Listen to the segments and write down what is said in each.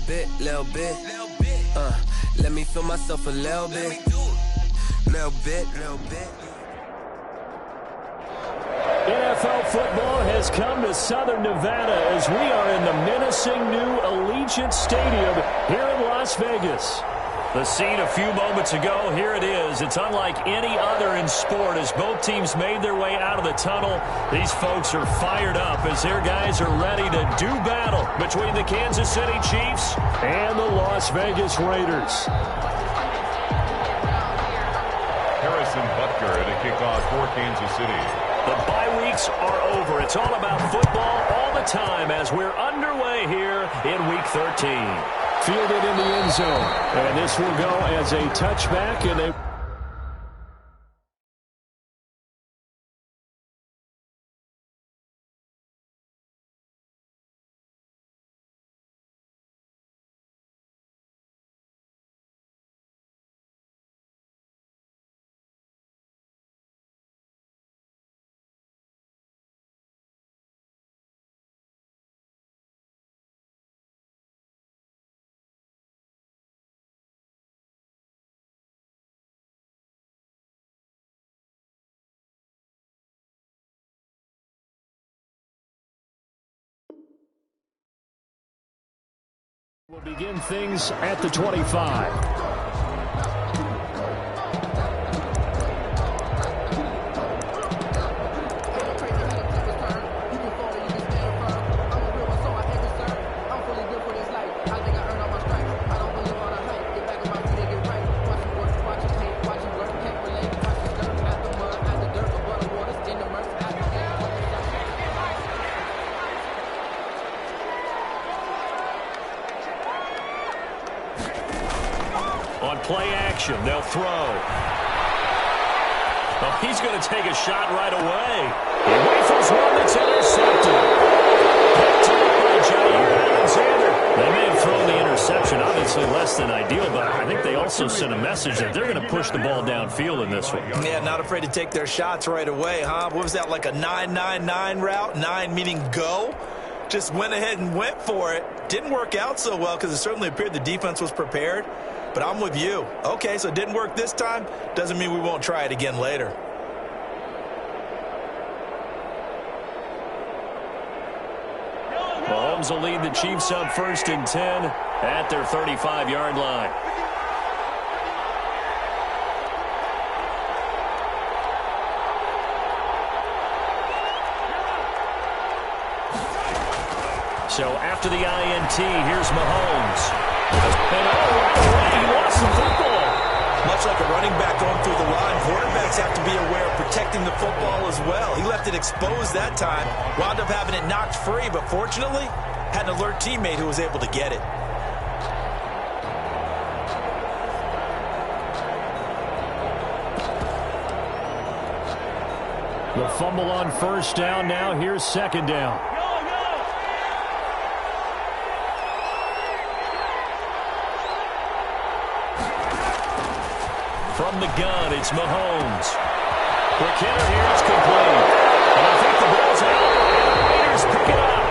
bit, little bit. Let me feel myself a little bit. Little bit, little bit. NFL football has come to Southern Nevada as we are in the menacing new Allegiant Stadium here in Las Vegas. The scene a few moments ago, here it is. It's unlike any other in sport as both teams made their way out of the tunnel. These folks are fired up as their guys are ready to do battle between the Kansas City Chiefs and the Las Vegas Raiders. Harrison Butker at a kickoff for Kansas City. The bye weeks are over. It's all about football all the time as we're underway here in Week 13. Fielded in the end zone. And this will go as a touchback. And they... We'll begin things at the 25. On play action, they'll throw. Oh, he's going to take a shot right away. He rifles one that's intercepted. Picked up by Jair Alexander. They may have thrown the interception, obviously less than ideal, but I think they also sent a message that they're going to push the ball downfield in this one. Yeah, not afraid to take their shots right away, huh? What was that, like a 9-9-9 route? 9 meaning go? Just went ahead and went for it. Didn't work out so well because it certainly appeared the defense was prepared. But I'm with you. Okay, so it didn't work this time. Doesn't mean we won't try it again later. Mahomes will lead the Chiefs up 1st and 10 at their 35-yard line. So after the INT, here's Mahomes. And right away, he lost the football. Much like a running back going through the line, quarterbacks have to be aware of protecting the football as well. He left it exposed that time, wound up having it knocked free, but fortunately, had an alert teammate who was able to get it. The fumble on 1st down. Now here's 2nd down. From the gun, it's Mahomes. Quick hitter here is complete. And I think the ball's out, and the Raiders pick it up.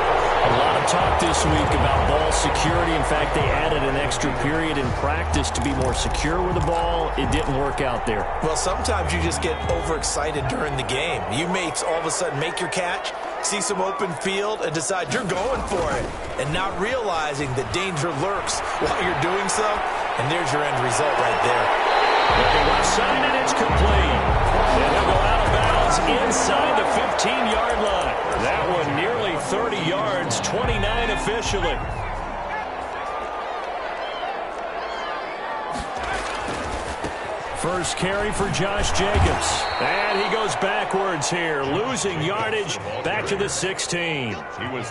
A lot of talk this week about ball security. In fact, they added an extra period in practice to be more secure with the ball. It didn't work out there. Well, sometimes you just get overexcited during the game. You may all of a sudden make your catch, see some open field, and decide you're going for it, and not realizing that danger lurks while you're doing so, and there's your end result right there. Looking left side, and it's complete. And he'll go out of bounds inside the 15-yard line. That one nearly 30 yards, 29 officially. First carry for Josh Jacobs. And he goes backwards here, losing yardage back to the 16.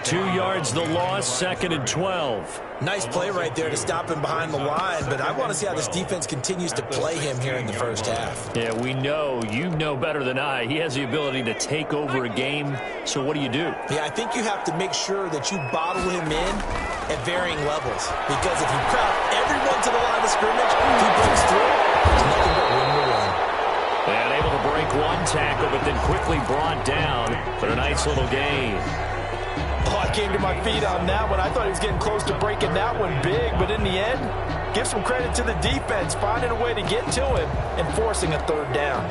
2 yards the loss, 2nd and 12. Nice play right there to stop him behind the line, but I want to see how this defense continues to play him here in the first half. Yeah, we know, you know better than I, he has the ability to take over a game, so what do you do? Yeah, I think you have to make sure that you bottle him in at varying levels, because if you crowd everyone to the line of scrimmage, if he breaks through, there's nothing but room to run. And able to break one tackle, but then quickly brought down for a nice little gain. Oh, I came to my feet on that one. I thought he was getting close to breaking that one big, but in the end, give some credit to the defense, finding a way to get to him and forcing a third down.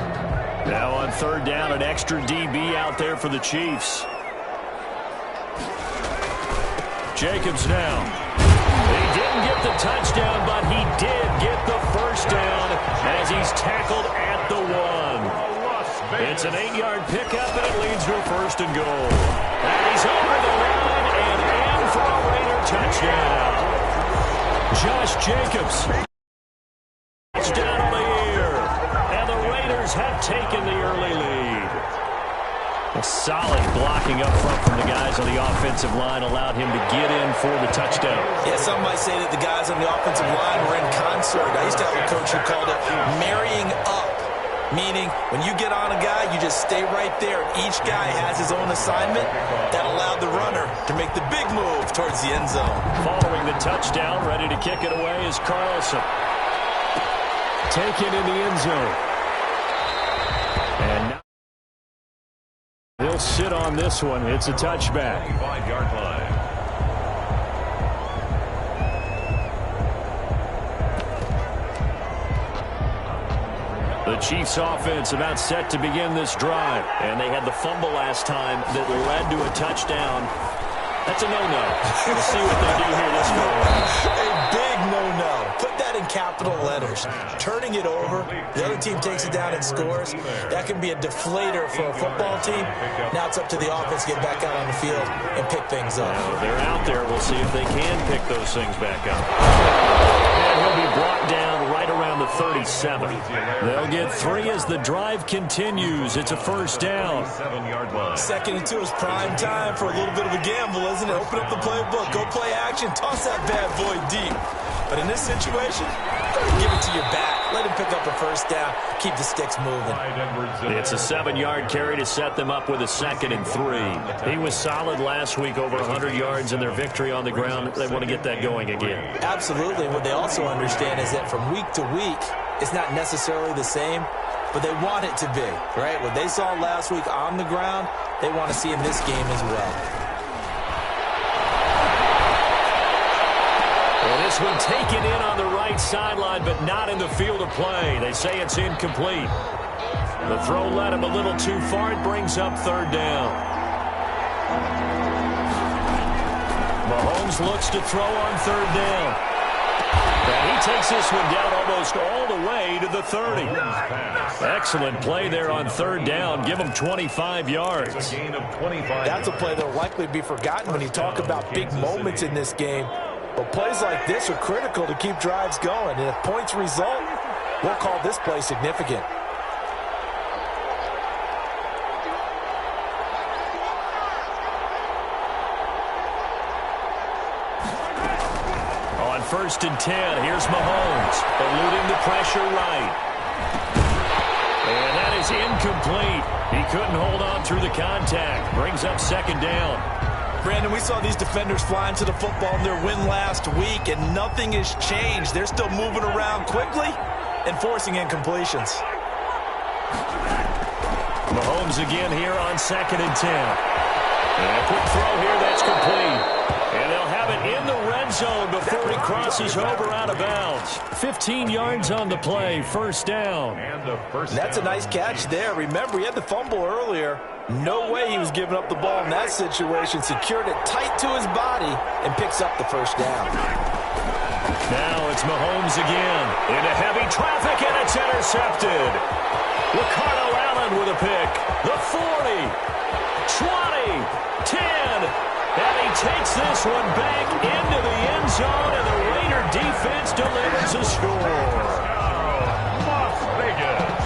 Now on third down, an extra DB out there for the Chiefs. Jacobs now. He didn't get the touchdown, but he did get the first down as he's tackled at the 1. It's an 8-yard pickup, and it leads to a first and goal. And he's over the line and in for a Raider touchdown. Josh Jacobs. Touchdown on the year. And the Raiders have taken the early lead. A solid blocking up front from the guys on the offensive line allowed him to get in for the touchdown. Yeah, some might say that the guys on the offensive line were in concert. I used to have a coach who called it marrying up. Meaning, when you get on a guy, you just stay right there. Each guy has his own assignment. That allowed the runner to make the big move towards the end zone. Following the touchdown, ready to kick it away is Carlson. Taken in the end zone. And now he'll sit on this one. It's a touchback. 5-yard line. The Chiefs offense about set to begin this drive. And they had the fumble last time that led to a touchdown. That's a no-no. We'll see what they do here this go. A big no-no. Put that in capital letters. Turning it over, the other team takes it down and scores. That can be a deflator for a football team. Now it's up to the offense to get back out on the field and pick things up. Now, they're out there. We'll see if they can pick those things back up. And he'll be brought down right around the 37. They'll get 3 as the drive continues. It's a first down. 7-yard line. 2nd and 2 is prime time for a little bit of a gamble, isn't it? Open up the playbook, go play action, toss that bad boy deep. But in this situation, go ahead and give it to your back. Let him pick up a first down. Keep the sticks moving. It's a 7-yard carry to set them up with a 2nd and 3. He was solid last week, over 100 yards in their victory on the ground. They want to get that going again. Absolutely. What they also understand is that from week to week, it's not necessarily the same, but they want it to be, right? What they saw last week on the ground, they want to see in this game as well. This one taken in on the right sideline, but not in the field of play. They say it's incomplete. The throw led him a little too far. It brings up third down. Mahomes looks to throw on third down. And he takes this one down almost all the way to the 30. Excellent play there on third down. Give him 25 yards. That's a play that will likely be forgotten when you talk about big moments in this game. But plays like this are critical to keep drives going. And if points result, we'll call this play significant. On 1st and 10, here's Mahomes, eluding the pressure right. And that is incomplete. He couldn't hold on through the contact. Brings up 2nd down. Brandon, we saw these defenders flying to the football in their win last week, and nothing has changed. They're still moving around quickly and forcing incompletions. Mahomes again here on 2nd and 10. And a quick throw here that's complete. And they'll have it in the red zone before he crosses over out of bounds. 15 yards on the play, first down. That's a nice catch there. Remember, he had the fumble earlier. No way he was giving up the ball in that situation. Secured it tight to his body and picks up the first down. Now it's Mahomes again. Into heavy traffic, and it's intercepted. Ricardo Allen with a pick. The 40, 20, 10. And he takes this one back into the end zone, and the Raider defense delivers a score.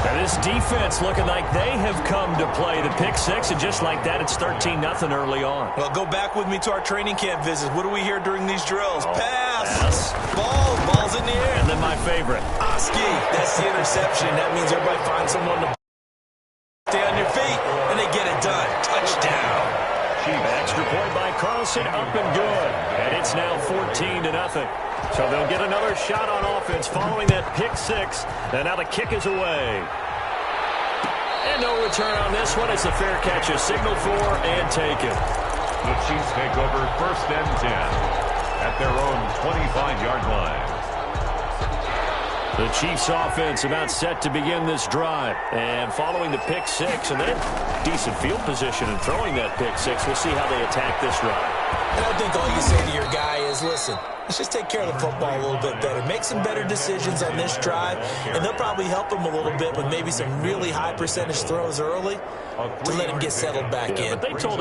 And this defense looking like they have come to play. The pick 6, and just like that, it's 13-0 early on. Well, go back with me to our training camp visits. What do we hear during these drills? Pass. Ball's in the air. And then my favorite. Oski, that's the interception. That means everybody finds someone to stay on your feet, and they get it done. Touchdown. Extra point by Carlson, up and good. And it's now 14-0. So they'll get another shot on offense following that pick 6. And now the kick is away. And no return on this one. It's a fair catch, a signal for and taken. The Chiefs take over 1st and 10 at their own 25-yard line. The Chiefs offense about set to begin this drive. And following the pick six, and then decent field position and throwing that pick six, we'll see how they attack this run. And I think all you say to your guy is, listen, let's just take care of the football a little bit better. Make some better decisions on this drive, and they'll probably help him a little bit with maybe some really high percentage throws early to let him get settled back in. But they told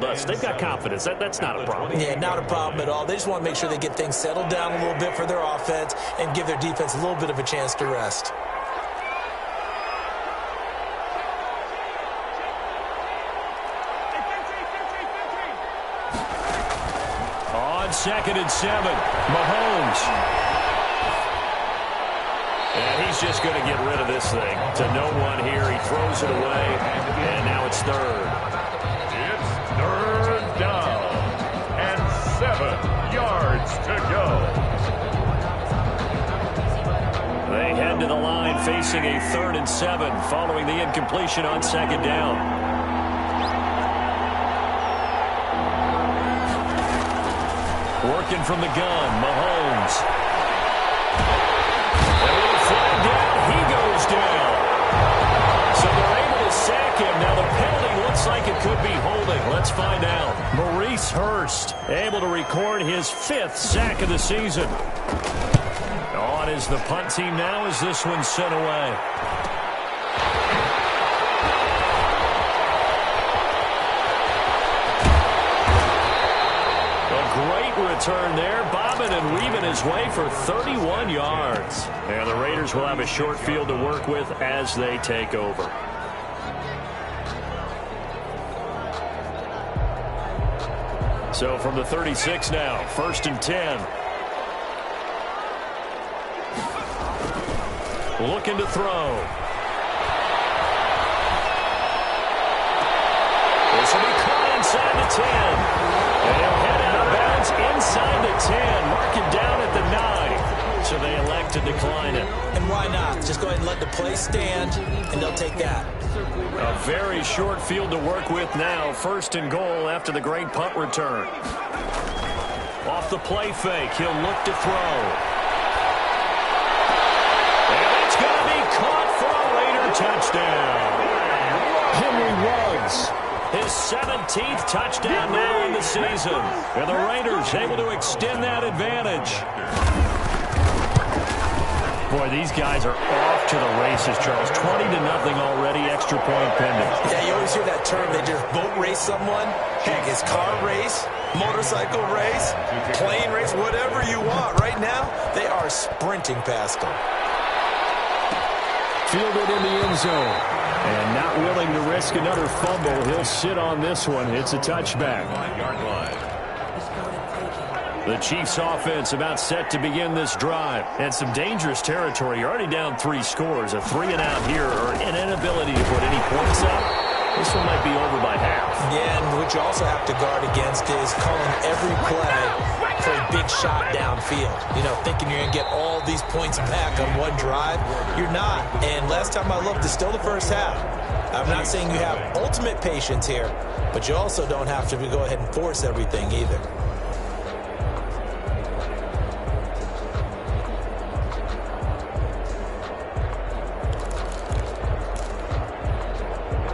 us they've got confidence. That's not a problem. Yeah, not a problem at all. They just want to make sure they get things settled down a little bit for their offense and give their defense a little bit of a chance to rest. On 2nd and 7, Mahomes. And he's just going to get rid of this thing to no one here. He throws it away, and now it's 3rd. It's 3rd down and 7 yards to go. They head to the line facing a 3rd and 7 following the incompletion on 2nd down. Working from the gun, Mahomes. And with a flag down, he goes down. So they're able to sack him. Now the penalty looks like it could be holding. Let's find out. Maurice Hurst able to record his 5th sack of the season. On is the punt team now as this one's sent away. Great return there, bobbing and weaving his way for 31 yards. And the Raiders will have a short field to work with as they take over. So from the 36 now, 1st and 10. Looking to throw. This will be caught inside the 10. And he'll head out of bounds inside the 10. Mark it down at the 9. So they elect to decline it. And why not? Just go ahead and let the play stand, and they'll take that. A very short field to work with now. 1st and goal after the great punt return. Off the play fake, he'll look to throw. And it's going to be caught for a Raider touchdown. Henry Ruggs. His 17th touchdown now in the season. And the Raiders able to extend that advantage. Boy, these guys are off to the races, Charles. 20-0 already, extra point pending. Yeah, you always hear that term. They just boat race someone. Heck, it's car race, motorcycle race, plane race, whatever you want. Right now, they are sprinting past them. Fielded in the end zone. And not willing to risk another fumble. He'll sit on this one. It's a touchback. The Chiefs offense about set to begin this drive. And some dangerous territory. You're already down 3 scores. A 3-and-out here or an inability to put any points up. This one might be over by half. Yeah, and what you also have to guard against is calling every play for a big shot downfield. You know, thinking you're going to get all these points back on one drive. You're not. And last time I looked, it's still the first half. I'm not saying you have ultimate patience here, but you also don't have to go ahead and force everything either.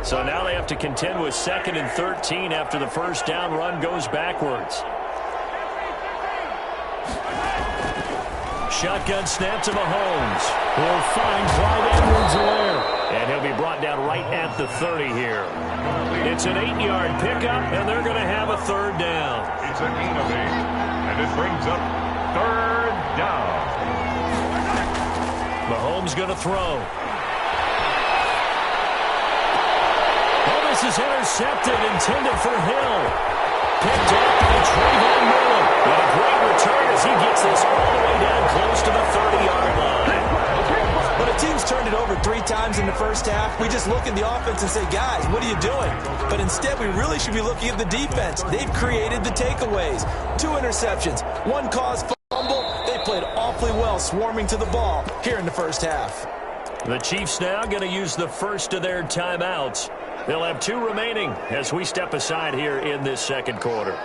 So now they have to contend with 2nd and 13 after the first down run goes backwards. Shotgun snap to Mahomes. He'll find Clyde Edwards-Helaire. And he'll be brought down right at the 30 here. It's an 8-yard pickup, and they're going to have a 3rd down. It's a gain of 8, and it brings up 3rd down. Mahomes going to throw. This is intercepted, intended for Hill. Picked up by Trayvon Mullen. What a great return as he gets this all the way down close to the 30-yard line. When a team's turned it over 3 times in the first half, we just look at the offense and say, guys, what are you doing? But instead, we really should be looking at the defense. They've created the takeaways. 2 interceptions, 1 caused fumble. They played awfully well swarming to the ball here in the first half. The Chiefs now going to use the first of their timeouts. They'll have 2 remaining as we step aside here in this second quarter.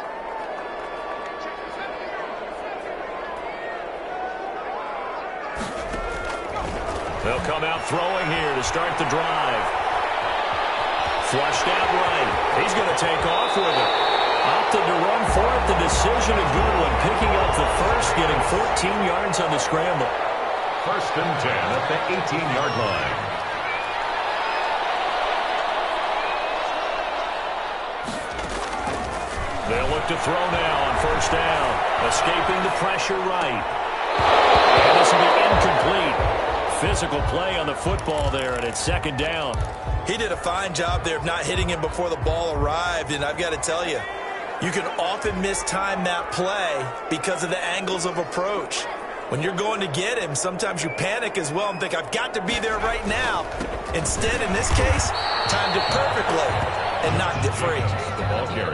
They'll come out throwing here to start the drive. Flushed out right. He's going to take off with it. Opted to run for it. The decision a good one. Picking up the first, getting 14 yards on the scramble. First and 10 at the 18-yard line. They'll look to throw now on first down. Escaping the pressure right. And this will be incomplete. Physical play on the football there, and it's second down. He did a fine job there of not hitting him before the ball arrived, and I've got to tell you, you can often mistime that play because of the angles of approach. When you're going to get him, sometimes you panic as well and think, I've got to be there right now. Instead, in this case, timed it perfectly and knocked it free.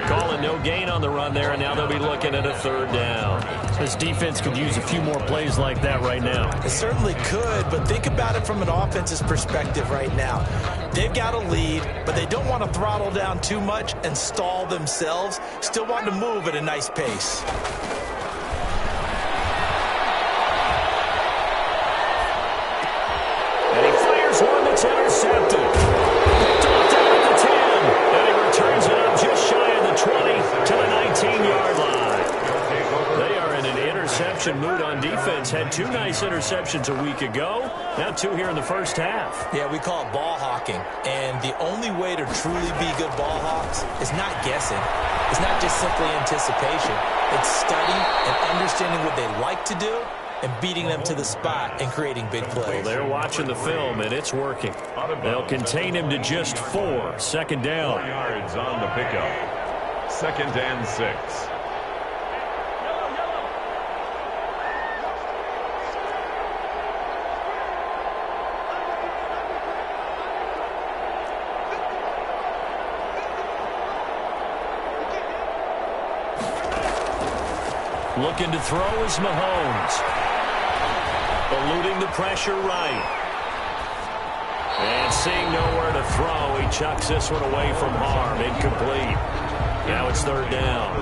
Calling no gain on the run there, and now they'll be looking at a third down. This defense could use a few more plays like that right now. It certainly could, but think about it from an offense's perspective right now. They've got a lead, but they don't want to throttle down too much and stall themselves. Still want to move at a nice pace. And he fires one that's intercepted. Dropped out at the 10. And he returns it up just shy of the 20 to the 19-yard line. They are in an interception mood on defense. Had 2 nice interceptions a week ago. Now 2 here in the first half. Yeah, we call it ball hawking. And the only way to truly be good ball hawks is not guessing. It's not just simply anticipation. It's studying and understanding what they like to do and beating them to the spot and creating big plays. Well, they're watching the film, and it's working. They'll contain him to just 4. Second down. 4 yards on the pickup. Second and 6. Looking to throw is Mahomes. Eluding the pressure right. And seeing nowhere to throw, he chucks this one away from harm. Incomplete. Now it's third down.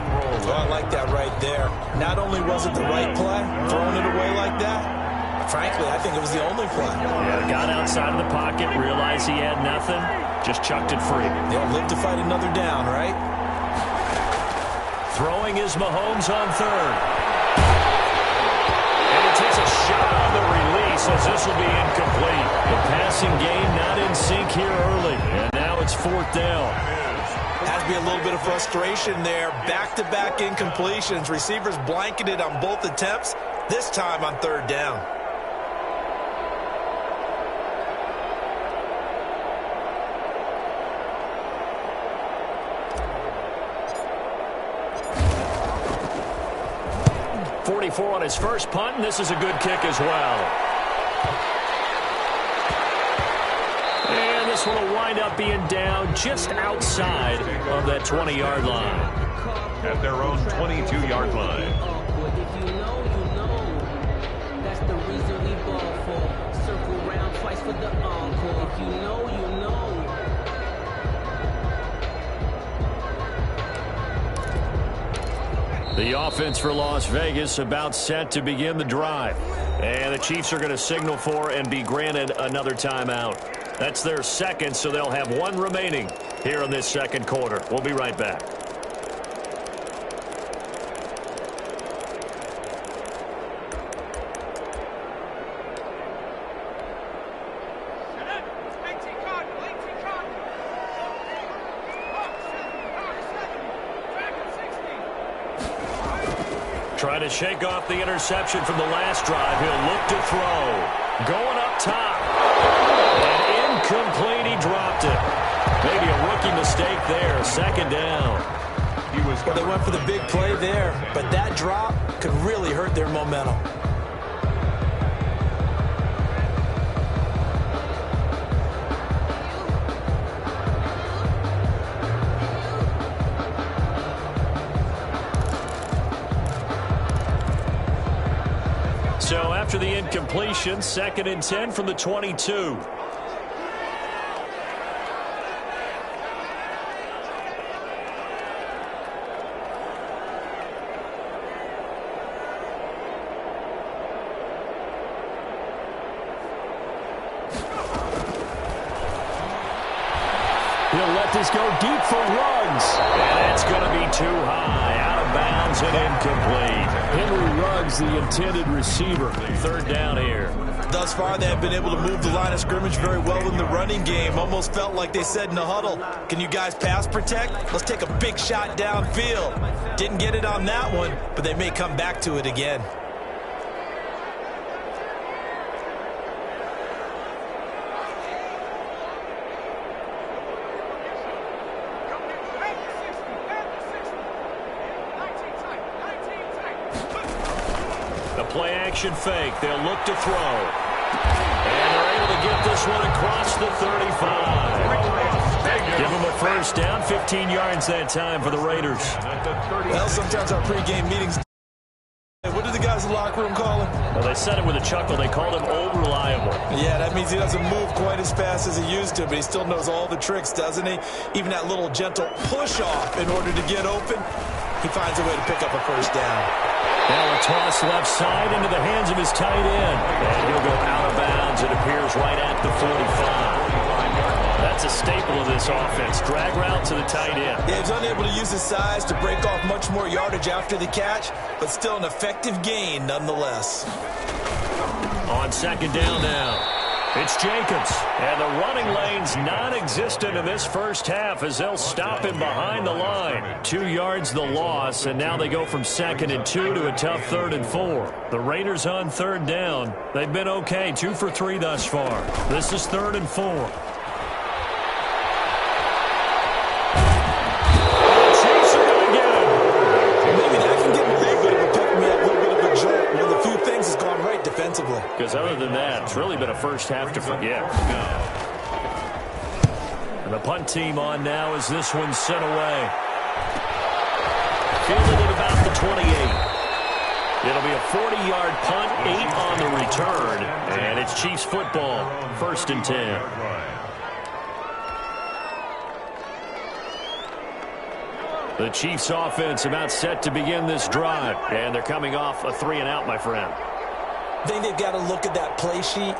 Well, I like that right there. Not only was it the right play, throwing it away like that, frankly, I think it was the only play. Yeah, got outside of the pocket, realized he had nothing, just chucked it free. They'll live to fight another down, right? Throwing is Mahomes on third. And he takes a shot on the release as this will be incomplete. The passing game not in sync here early. And now it's fourth down. Has to be a little bit of frustration there. Back-to-back incompletions. Receivers blanketed on both attempts, this time on third down. On his first punt, and this is a good kick as well. And this one will wind up being down just outside of that 20-yard line. At their own 22-yard line. If you know, you know. That's the reason we ball for. Circle round twice for the encore. If you know, you know. The offense for Las Vegas about set to begin the drive. And the Chiefs are going to signal for and be granted another timeout. That's their second, so they'll have 1 remaining here in this second quarter. We'll be right back. Trying to shake off the interception from the last drive. He'll look to throw. Going up top. And incomplete. He dropped it. Maybe a rookie mistake there. Second down. Well, they went for the big play there, but that drop could really hurt their momentum. So after the incompletion, 2nd and 10 from the 22. let this go deep for Ruggs. And it's going to be too high. Out of bounds and incomplete. Henry Ruggs, the intended receiver. Third down here. Thus far, they have been able to move the line of scrimmage very well in the running game. Almost felt like they said in the huddle, can you guys pass protect? Let's take a big shot downfield. Didn't get it on that one, but they may come back to it again. Play action fake. They'll look to throw. And they're able to get this one across the 35. Give them a first down, 15 yards that time for the Raiders. Well, sometimes our pregame meetings... What did the guys in the locker room call him? Well, they said it with a chuckle. They called him old reliable. Yeah, that means he doesn't move quite as fast as he used to, but he still knows all the tricks, doesn't he? Even that little gentle push-off in order to get open, he finds a way to pick up a first down. Now a toss left side into the hands of his tight end. And he'll go out of bounds, it appears, right at the 45. That's a staple of this offense. Drag route to the tight end. Yeah, he's unable to use his size to break off much more yardage after the catch, but still an effective gain nonetheless. On second down now. It's Jacobs, and the running lane's non-existent in this first half as they'll stop him behind the line. 2 yards the loss, and now they go from 2nd and 2 to a tough 3rd and 4. The Raiders on 3rd down. They've been okay, 2 for 3 thus far. This is 3rd and 4. Chiefs are going to get him. Maybe that can get a little bit of a pick-me-up, a little bit of a jolt. One of the few things has gone right defensively. Because other than that, it's really been a first half to forget. And the punt team on now as this one's sent away. Fielded at about the 28. It'll be a 40-yard punt, 8 on the return. And it's Chiefs football, 1st and 10. The Chiefs offense about set to begin this drive. And they're coming off a 3-and-out, my friend. I think they've got to look at that play sheet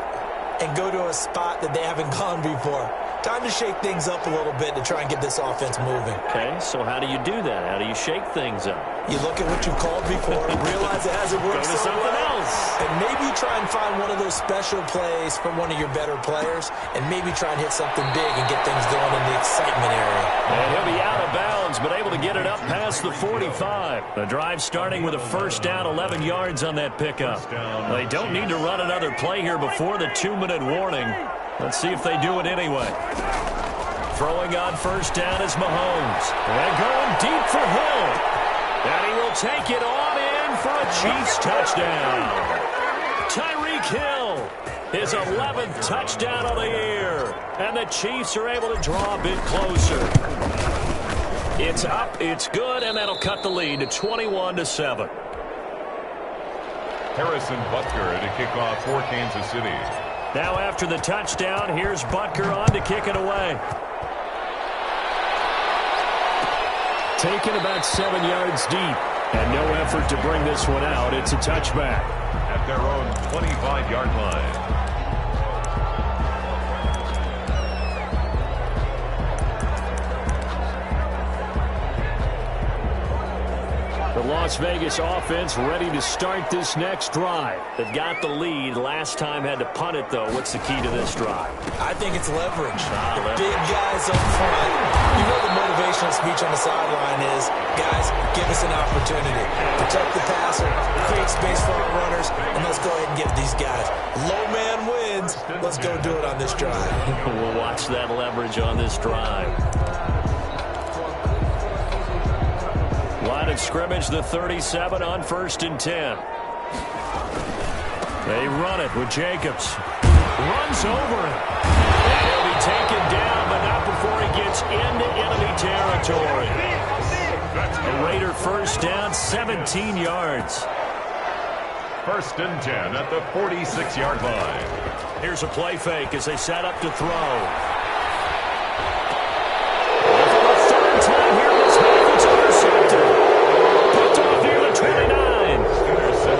and go to a spot that they haven't gone before. Time to shake things up a little bit to try and get this offense moving. Okay, so how do you do that? How do you shake things up? You look at what you called before, realize it hasn't worked Go to so something well, else. and maybe try and find one of those special plays from one of your better players, and maybe try and hit something big and get things going in the excitement area. And he'll be out of bounds, but able to get it up past the 45. The drive starting with a first down, 11 yards on that pickup. They don't need to run another play here before the 2-minute warning. Let's see if they do it anyway. Throwing on first down is Mahomes. And going deep for Hill. And he will take it on in for a Chiefs touchdown. Tyreek Hill, his 11th touchdown of the year. And the Chiefs are able to draw a bit closer. It's up, it's good, and that'll cut the lead to 21-7. Harrison Butker to kick off for Kansas City. Now after the touchdown, here's Butker on to kick it away. Taken about 7 yards deep. And no effort to bring this one out. It's a touchback. At their own 25-yard line. The Las Vegas offense ready to start this next drive. They've got the lead. Last time had to punt it, though. What's the key to this drive? I think it's leverage. The big guys up front. You know the motivational speech on the sideline is, guys, give us an opportunity. Protect the passer, create space for our runners, and let's go ahead and get these guys. Low man wins. Let's go do it on this drive. We'll watch that leverage on this drive. Line of scrimmage, the 37 on 1st and 10. They run it with Jacobs. Runs over him. And he'll be taken down, but not before he gets into enemy territory. A Raider first down, 17 yards. 1st and 10 at the 46-yard line. Here's a play fake as they set up to throw. Time here in this half, it's intercepted. Picked off near the 29.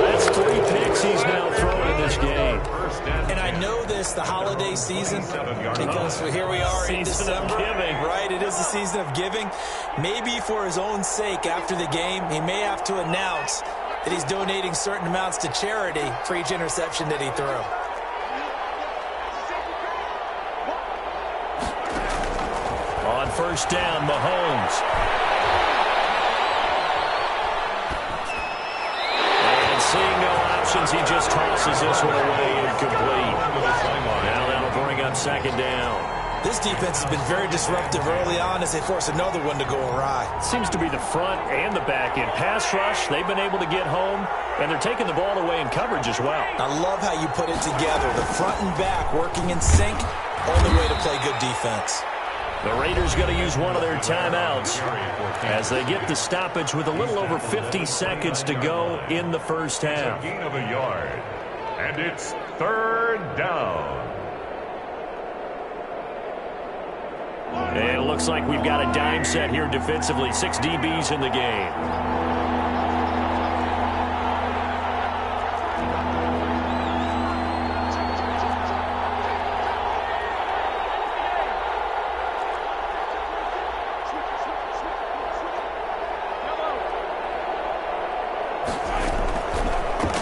That's 3 picks he's now thrown in this game. And I know this the holiday season, because here we are in December, right? It is the season of giving. Maybe for his own sake, after the game, he may have to announce that he's donating certain amounts to charity for each interception that he threw. On first down, Mahomes. And seeing no options, he just tosses this one away incomplete. Now that'll bring up second down. This defense has been very disruptive early on as they force another one to go awry. Seems to be the front and the back end. Pass rush, they've been able to get home, and they're taking the ball away in coverage as well. I love how you put it together. The front and back working in sync, only way to play good defense. The Raiders going to use one of their timeouts as they get the stoppage with a little over 50 seconds to go in the first half. Gain of a yard, and it's third down. And it looks like we've got a dime set here defensively. 6 DBs in the game.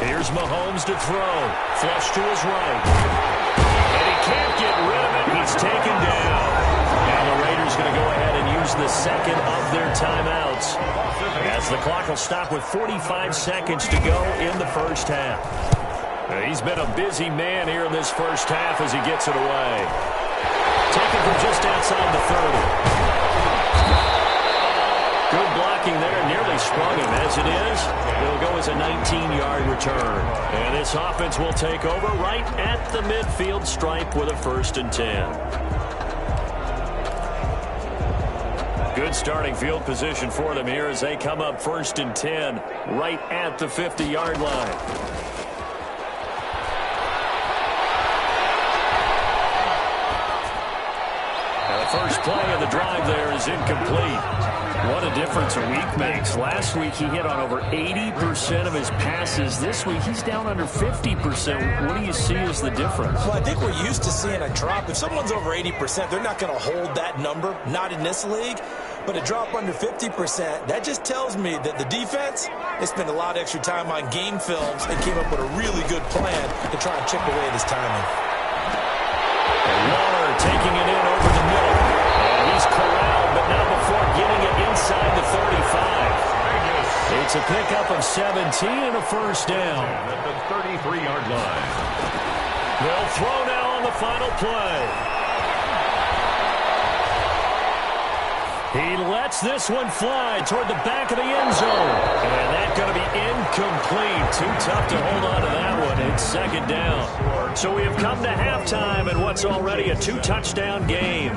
Here's Mahomes to throw. Flush to his right. And he can't get rid of it. He's taken down. Now the Raiders going to go ahead and use the second of their timeouts, as the clock will stop with 45 seconds to go in the first half. He's been a busy man here in this first half as he gets it away. Taken from just outside the 30. Good blocking there, nearly sprung him. As it is, it'll go as a 19-yard return. And this offense will take over right at the midfield stripe with a 1st and 10. Good starting field position for them here as they come up 1st and 10 right at the 50-yard line. Now the first play of the drive there is incomplete. What a difference a week makes. Last week he hit on over 80% of his passes. This week he's down under 50%. What do you see as the difference? Well, I think we're used to seeing a drop. If someone's over 80%, they're not going to hold that number, not in this league. But a drop under 50%, that just tells me that the defense, they spent a lot of extra time on game films and came up with a really good plan to try and chip away this timing. Waller taking it in over the middle. And he's corralled, but not before getting it inside the 35. It's a pickup of 17 and a 1st down. At the 33-yard line. They'll throw now on the final play. He lets this one fly toward the back of the end zone. And that's going to be incomplete. Too tough to hold on to that one. It's 2nd down. So we have come to halftime in what's already a 2-touchdown game.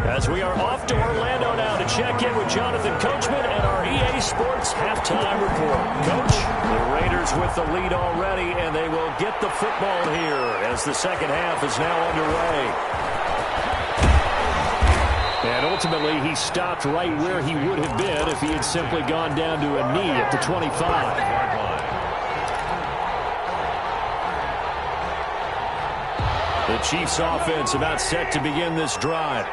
As we are off to Orlando now to check in with Jonathan Coachman and our EA Sports halftime report. Coach, the Raiders with the lead already, and they will get the football here as the second half is now underway. And ultimately, he stopped right where he would have been if he had simply gone down to a knee at the 25. The Chiefs offense about set to begin this drive.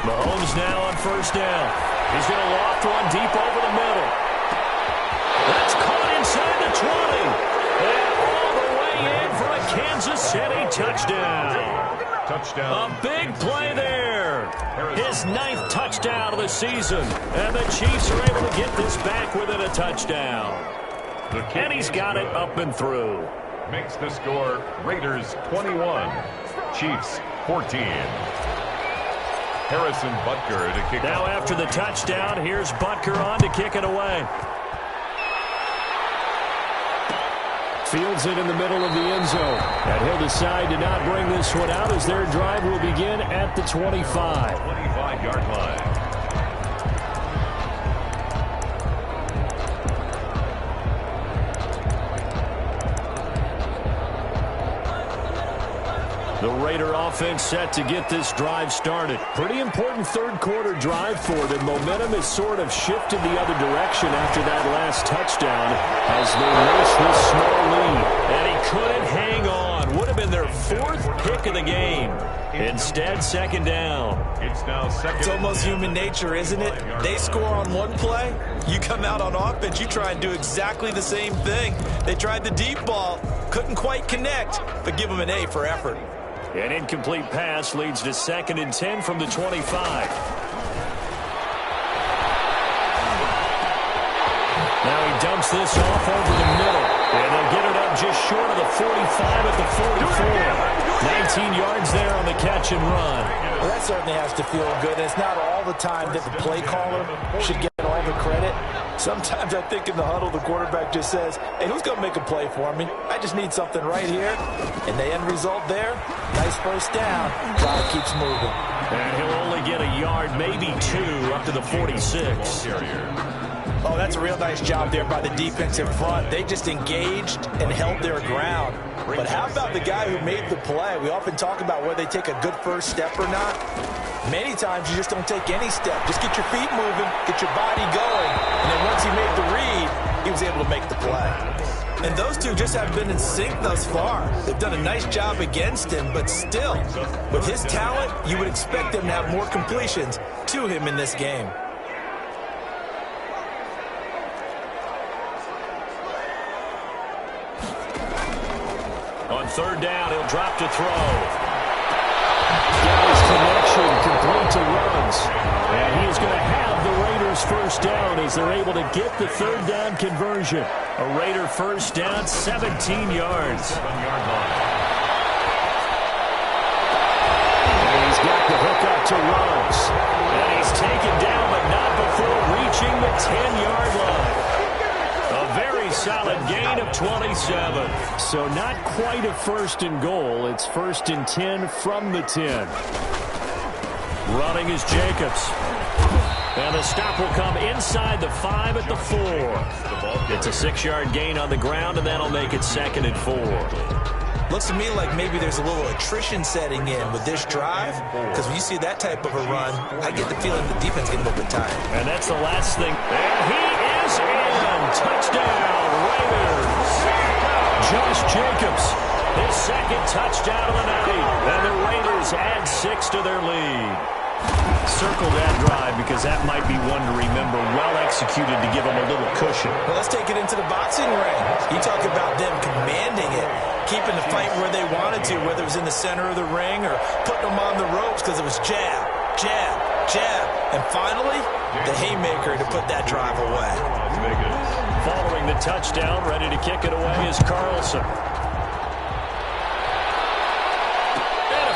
Mahomes now on 1st down. He's going to loft one deep over the middle. That's caught inside the 20. And all the way in for a Kansas City touchdown. Touchdown. A big play there. His 9th touchdown of the season. And the Chiefs are able to get this back within a touchdown. And he's got it up and through. Makes the score Raiders 21, Chiefs 14. Harrison Butker to kick now off. After the touchdown, here's Butker on to kick it away. Fields it in the middle of the end zone. And he'll decide to not bring this one out as their drive will begin at the 25. 25-yard line. The Raider offense set to get this drive started. Pretty important 3rd quarter drive for them. Momentum has sort of shifted the other direction after that last touchdown as they nurse this small lead. And he couldn't hang on. Would have been their 4th pick of the game. Instead, second down. It's now second. It's almost human nature, isn't it? They score on one play. You come out on offense, you try and do exactly the same thing. They tried the deep ball. Couldn't quite connect, but give them an A for effort. An incomplete pass leads to 2nd and 10 from the 25. Now he dumps this off over the middle. And they'll get it up just short of the 45 at the 44. 19 yards there on the catch and run. Well, that certainly has to feel good. And it's not all the time that the play caller should get all the credit. Sometimes I think in the huddle, the quarterback just says, hey, who's going to make a play for me? I just need something right here. And the end result there, nice first down. Drive keeps moving. And he'll only get a yard, maybe 2, up to the 46. Oh, that's a real nice job there by the defensive front. They just engaged and held their ground. But how about the guy who made the play? We often talk about whether they take a good first step or not. Many times you just don't take any step. Just get your feet moving, get your body going. And then once he made the read, he was able to make the play. And those two just have been in sync thus far. They've done a nice job against him, but still, with his talent, you would expect them to have more completions to him in this game. On 3rd down, he'll drop to throw. Got his connection, complete to Ruggs. And he is going to have the Raiders first down as they're able to get the 3rd down conversion. A Raider first down, 17 yards. 7-yard line. And he's got the hook up to Ruggs. And he's taken down, but not before reaching the 10-yard line. A very solid gain of 27. So not quite a 1st and goal. It's 1st and 10 from the 10. Running is Jacobs. And the stop will come inside the 5 at the 4. It's a 6-yard gain on the ground, and that'll make it 2nd and 4. Looks to me like maybe there's a little attrition setting in with this drive, because when you see that type of a run, I get the feeling the defense getting a little bit tired. And that's the last thing. And he is in. Touchdown, Raiders. Josh Jacobs, his 2nd touchdown of the night. And the Raiders add 6 to their lead. Circle that drive because that might be one to remember. Well executed to give them a little cushion. Well, let's take it into the boxing ring. You talk about them commanding it, keeping the fight where they wanted to, whether it was in the center of the ring or putting them on the ropes because it was jab, jab, jab. And finally, the haymaker to put that drive away. Following the touchdown, ready to kick it away is Carlson.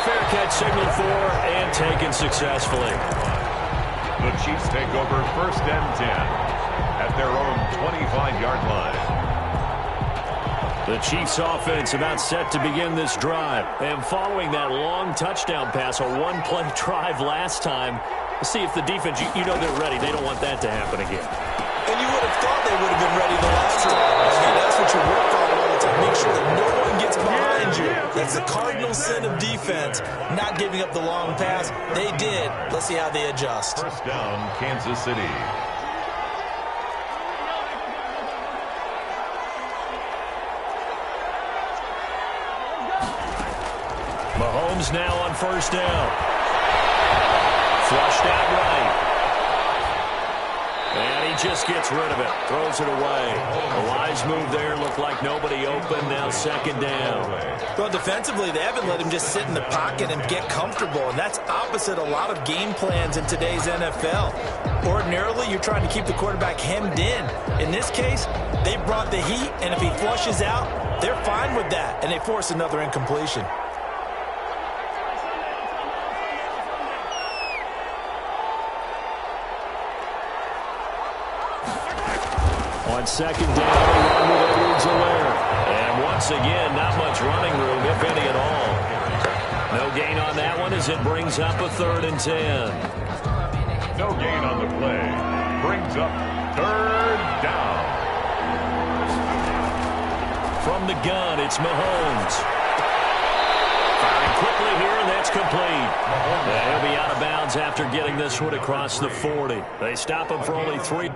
Fair catch signal for and taken successfully. The Chiefs take over 1st and 10 at their own 25-yard line. The Chiefs offense about set to begin this drive. And following that long touchdown pass, a one-play drive last time, let's see if the defense, you know they're ready. They don't want that to happen again. And you would have thought they would have been ready the last time. I mean, that's what you work on all the time. Make sure that no one gets behind you. That's the cardinal sin of defense, not giving up the long pass. They did. Let's see how they adjust. 1st down, Kansas City. Mahomes now on 1st down. Flushed out right. And he just gets rid of it. Throws it away. A wise move there. Looked like nobody open. Now 2nd down. Well, defensively, they haven't let him just sit in the pocket and get comfortable. And that's opposite a lot of game plans in today's NFL. Ordinarily, you're trying to keep the quarterback hemmed in. In this case, they brought the heat. And if he flushes out, they're fine with that. And they force another incompletion. On 2nd down, the run with Edwards-Helaire. And once again, not much running room, if any at all. No gain on that one as it brings up a 3rd and 10. No gain on the play. Brings up 3rd down. From the gun, it's Mahomes. Firing quickly here, and that's complete. He'll be out of bounds after getting this one across the 40. They stop him for only 3.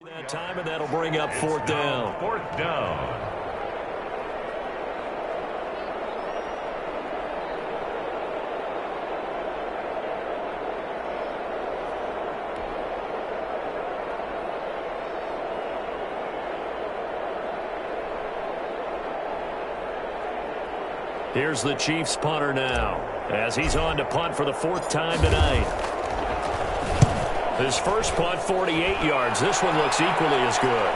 That time, and that'll bring up fourth down. Fourth down. Here's the Chiefs punter now, as he's on to punt for the fourth time tonight. His first punt, 48 yards. This one looks equally as good.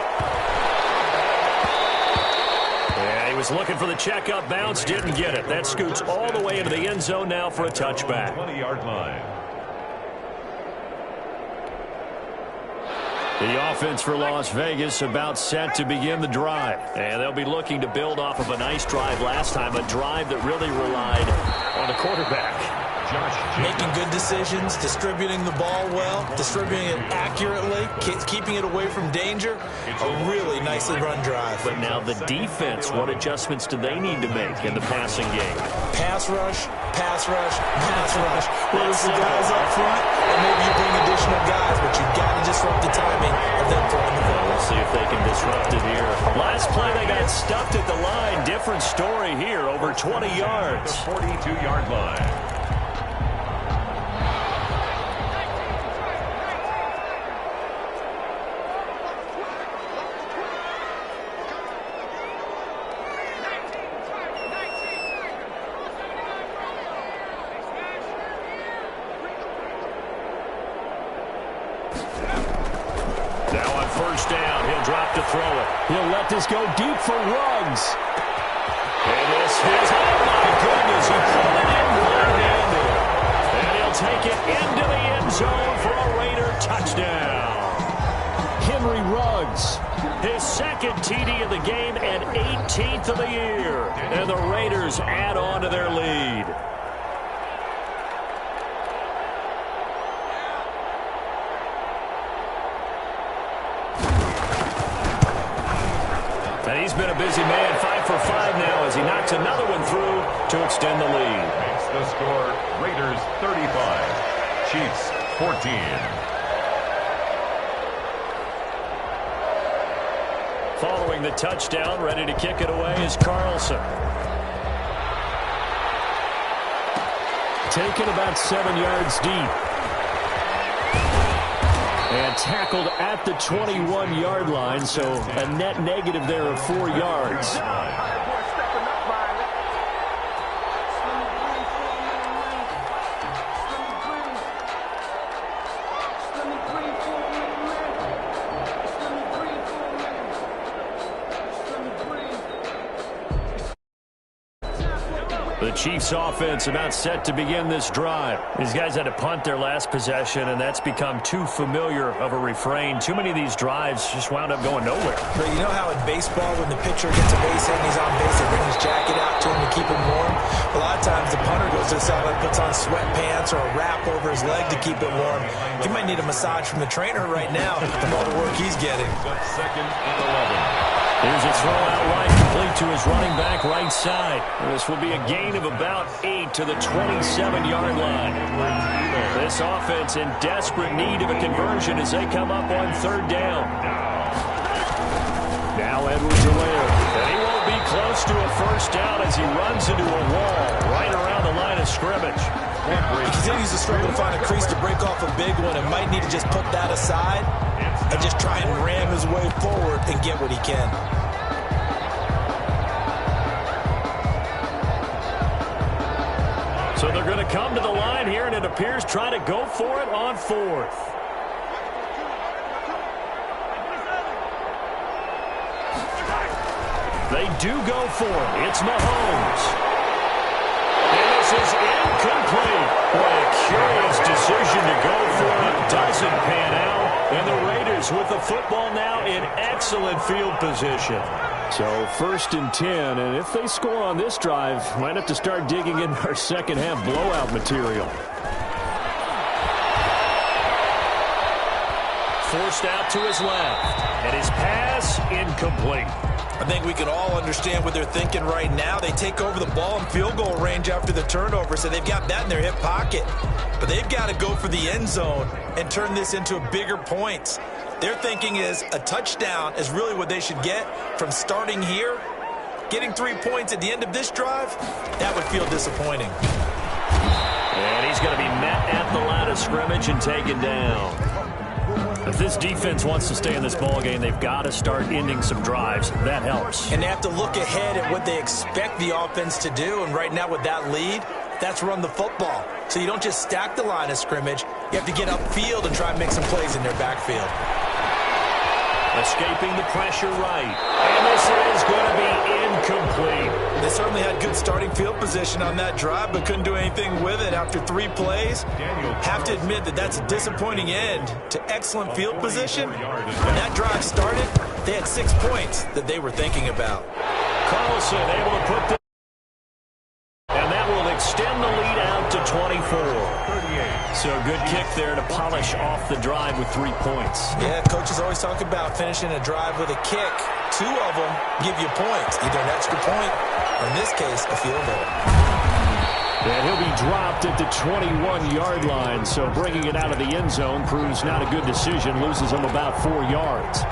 Yeah, he was looking for the checkup bounce, didn't get it. That scoots all the way into the end zone now for a touchback. 20-yard line. The offense for Las Vegas about set to begin the drive. And they'll be looking to build off of a nice drive last time, a drive that really relied on the quarterback. Making good decisions, distributing the ball well, distributing it accurately, keeping it away from danger. A really nicely run drive. But now the defense, what adjustments do they need to make in the passing game? Pass rush, pass rush, pass rush. Whether it's the guys up front, or maybe you bring additional guys, but you've got to disrupt the timing of them throwing the ball. We'll see if they can disrupt it here. Last play, they got stuffed at the line. Different story here, over 20 yards. The 42-yard line. First down, he'll drop to throw it. He'll let this go deep for Ruggs. And this is, oh my goodness, he pulled it in one-handed. And he'll take it into the end zone for a Raider touchdown. Henry Ruggs, his second TD of the game and 18th of the year. And the Raiders add on to their lead. And he's been a busy man, 5 for 5 now as he knocks another one through to extend the lead. Makes the score Raiders 35, Chiefs 14. Following the touchdown, ready to kick it away is Carlson. Taken about 7 yards deep. And tackled at the 21-yard line, so a net negative there of 4 yards. The Chiefs offense about set to begin this drive. These guys had to punt their last possession, and that's become too familiar of a refrain. Too many of these drives just wound up going nowhere. But you know how in baseball, when the pitcher gets a base hit and he's on base, they bring his jacket out to him to keep him warm? A lot of times the punter goes to the sideline, puts on sweatpants or a wrap over his leg to keep it warm. He might need a massage from the trainer right now from all the work he's getting. Second and 11. Here's a throw out right, complete to his running back right side. This will be a gain of about 8 to the 27-yard line. This offense in desperate need of a conversion as they come up on third down. Now Edwards-Helaire, and he won't be close to a first down as he runs into a wall right around the line of scrimmage. He continues to struggle to find a crease to break off a big one and might need to just put that aside and just try and ram his way forward and get what he can. So they're going to come to the line here, and it appears try to go for it on fourth. They do go for it. It's Mahomes. And this is incomplete. What a curious decision to go for it. Doesn't pan out. And the Raiders with the football now in excellent field position. So first and 10, and if they score on this drive, might have to start digging in our second half blowout material. Forced out to his left, and his pass incomplete. I think we can all understand what they're thinking right now. They take over the ball in field goal range after the turnover, so they've got that in their hip pocket. But they've got to go for the end zone and turn this into bigger points. Their thinking is a touchdown is really what they should get from starting here. Getting 3 points at the end of this drive, that would feel disappointing. And he's going to be met at the line of scrimmage and taken down. If this defense wants to stay in this ballgame, they've got to start ending some drives. That helps. And they have to look ahead at what they expect the offense to do. And right now with that lead, that's run the football. So you don't just stack the line of scrimmage. You have to get upfield and try and make some plays in their backfield. Escaping the pressure right. And this is going to be incomplete. They certainly had good starting field position on that drive, but couldn't do anything with it after 3 plays. Have to admit that that's a disappointing end to excellent field position. When that drive started, they had 6 points that they were thinking about. Carlson able to put the... And that will extend the lead out to 24. So a good kick there to polish off the drive with 3 points. Yeah, coaches always talk about finishing a drive with a kick. 2 of them give you points, either an extra point or in this case, a field goal. And he'll be dropped at the 21-yard line, so bringing it out of the end zone proves not a good decision, loses him about 4 yards.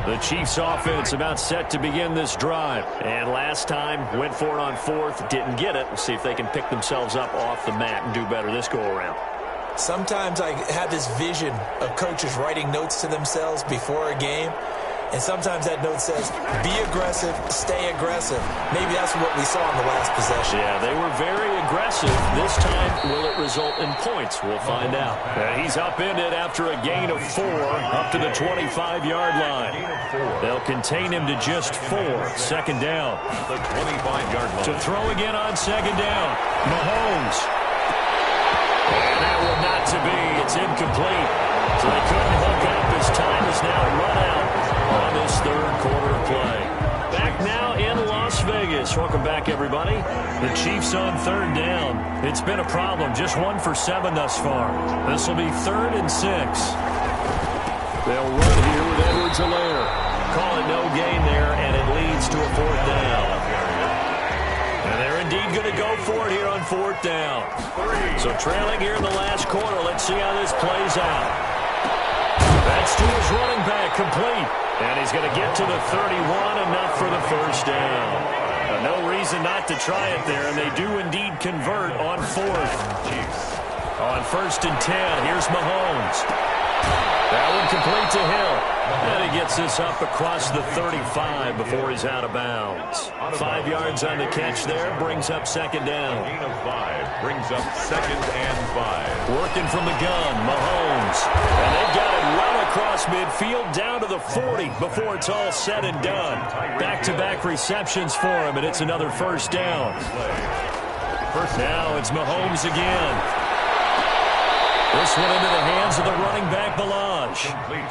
The Chiefs offense about set to begin this drive. And last time, went for it on 4th, didn't get it. We'll see if they can pick themselves up off the mat and do better this go-around. Sometimes I have this vision of coaches writing notes to themselves before a game. And sometimes that note says, be aggressive, stay aggressive. Maybe that's what we saw in the last possession. Yeah, they were very aggressive. This time, will it result in points? We'll find out. He's upended after a gain of 4 up to the 25-yard line. They'll contain him to just 4. Second down. The 25-yard line. To throw again on second down. Mahomes. And that will not to be. It's incomplete. So they couldn't hook up. His time is now run out on this third quarter of play. Back now in Las Vegas. Welcome back, everybody. The Chiefs on third down. It's been a problem. Just 1 for 7 thus far. This will be 3rd and 6. They'll run here with Edwards-Helaire. Call it no gain there, and it leads to a 4th down. And they're indeed going to go for it here on 4th down. So trailing here in the last quarter. Let's see how this plays out. That's to his running back, complete. And he's going to get to the 31, enough for the first down. No reason not to try it there, and they do indeed convert on 4th. On 1st and 10, here's Mahomes. That one complete to Hill. And he gets this up across the 35 before he's out of bounds. 5 yards on the catch there, brings up second down. Gain of 5 brings up 2nd and 5. Working from the gun, Mahomes. And they've got it well across midfield down to the 40 before it's all said and done. Back-to-back receptions for him, and it's another first down. Now it's Mahomes again. This one into the hands of the running back, Balaj.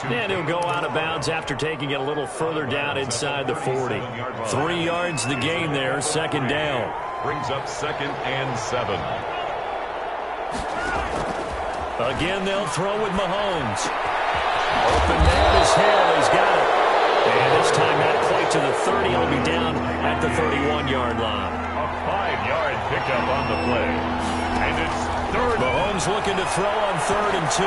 And he'll go out of bounds after taking it a little further down inside the 40. 3 yards the gain there, second down. Brings up 2nd and 7. Again, they'll throw with Mahomes. Open man is Hill. He's got it. And this time not quite to the 30. He'll be down at the 31-yard line. A 5-yard pickup on the play. And it's 3rd. Mahomes looking to throw on 3rd and 2.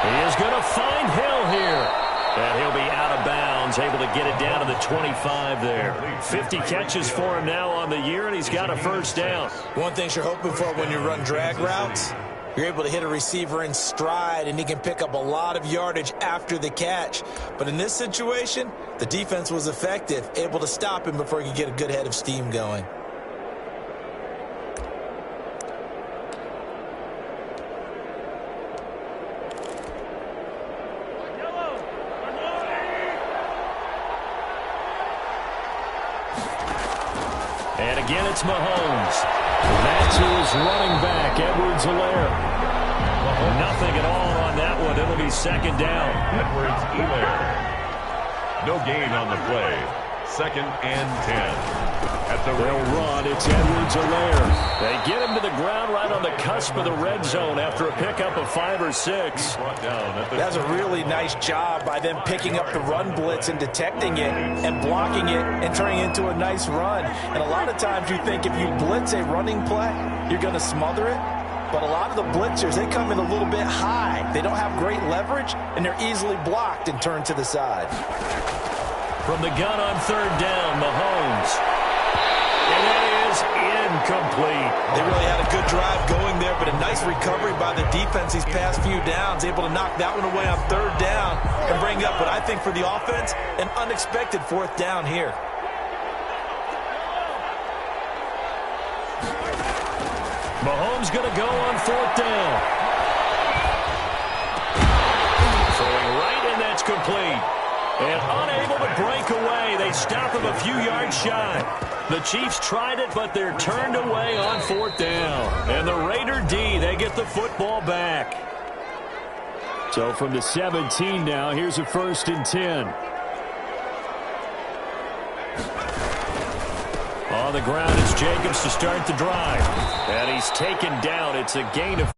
He is going to find Hill here. And he'll be out of bounds, able to get it down to the 25 there. 50 catches for him now on the year, and he's got a first down. One thing you're hoping for when you run drag routes, you're able to hit a receiver in stride, and he can pick up a lot of yardage after the catch. But in this situation, the defense was effective, able to stop him before he could get a good head of steam going. And again, it's Mahomes. That's his running back, Edwards-Helaire. Nothing at all on that one. It'll be second down. Edwards-Helaire. No gain on the play. 2nd and 10. They'll run. It's Edwards-Helaire. They get him to the ground right on the cusp of the red zone after a pickup of 5 or 6. That's a really nice job by them picking up the run blitz and detecting it and blocking it and turning it into a nice run. And a lot of times you think if you blitz a running play, you're going to smother it. but a lot of the blitzers, they come in a little bit high. They don't have great leverage, and they're easily blocked and turned to the side. From the gun on third down, Mahomes. And that is incomplete. They really had a good drive going there, but a nice recovery by the defense these past few downs, able to knock that one away on third down and bring up what I think for the offense, an unexpected fourth down here. Mahomes going to go on fourth down. Throwing right, and that's complete. And unable to break away. They stop him a few yards shy. The Chiefs tried it, but they're turned away on fourth down. And the Raider D, they get the football back. So from the 17 now, here's a 1st and 10. On the ground, it's Jacobs to start the drive. And he's taken down. It's a gain of